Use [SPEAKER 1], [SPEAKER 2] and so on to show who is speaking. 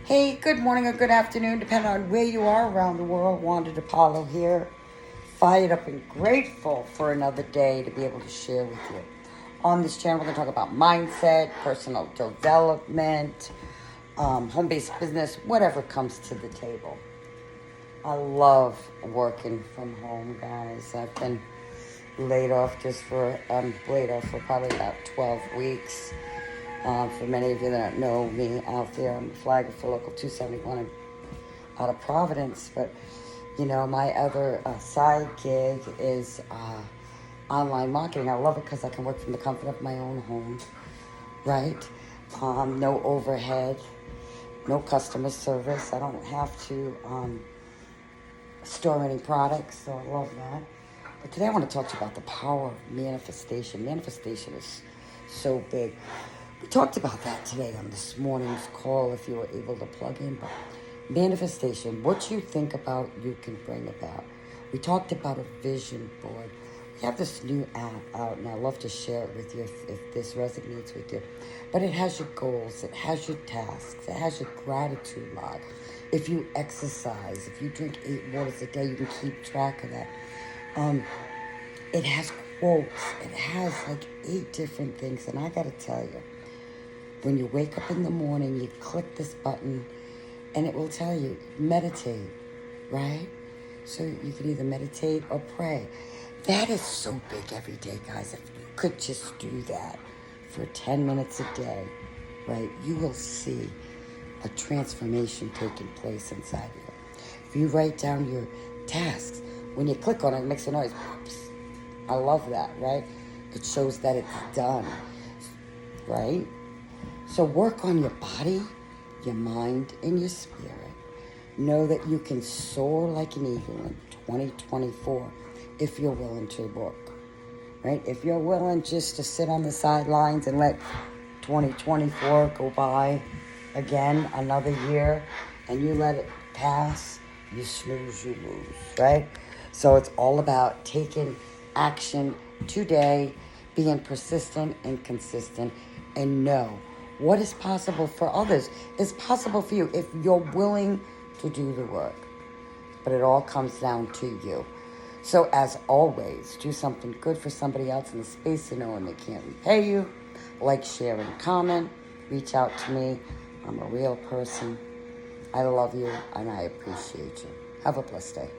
[SPEAKER 1] Hey, good morning or good afternoon, depending on where you are around the world. Wanda DiPaolo here, fired up and grateful for another day to be able to share with you. On this channel, we're going to talk about mindset, personal development, home-based business, whatever comes to the table. I love working from home, guys. I've been laid off for probably about 12 weeks. For many of you that don't know me out there, I'm a flagger for Local 271 out of Providence. But, my other side gig is online marketing. I love it because I can work from the comfort of my own home, right? No overhead, no customer service. I don't have to store any products, so I love that. But today I want to talk to you about the power of manifestation. Manifestation is so big. We talked about that today on this morning's call, if you were able to plug in. But manifestation, what you think about, you can bring about. We talked about a vision board. We have this new app out, and I'd love to share it with you if this resonates with you. But it has your goals, it has your tasks, it has your gratitude log. If you exercise, if you drink 8 waters a day, you can keep track of that. It has quotes. It has like 8 different things, and I gotta tell you, when you wake up in the morning, you click this button and it will tell you, meditate, right? So you can either meditate or pray. That is so big every day, guys. If you could just do that for 10 minutes a day, right, you will see a transformation taking place inside you. If you write down your tasks, when you click on it, it makes a noise. Oops. I love that, right? It shows that it's done, right? So work on your body, your mind, and your spirit. Know that you can soar like an eagle in 2024 if you're willing to work, right? If you're willing just to sit on the sidelines and let 2024 go by again, another year, and you let it pass, you snooze, you lose, right? So it's all about taking action today, being persistent and consistent, and know what is possible for others is possible for you if you're willing to do the work. But it all comes down to you. So as always, do something good for somebody else in the space you know and they can't repay you. Like, share, and comment. Reach out to me. I'm a real person. I love you and I appreciate you. Have a blessed day.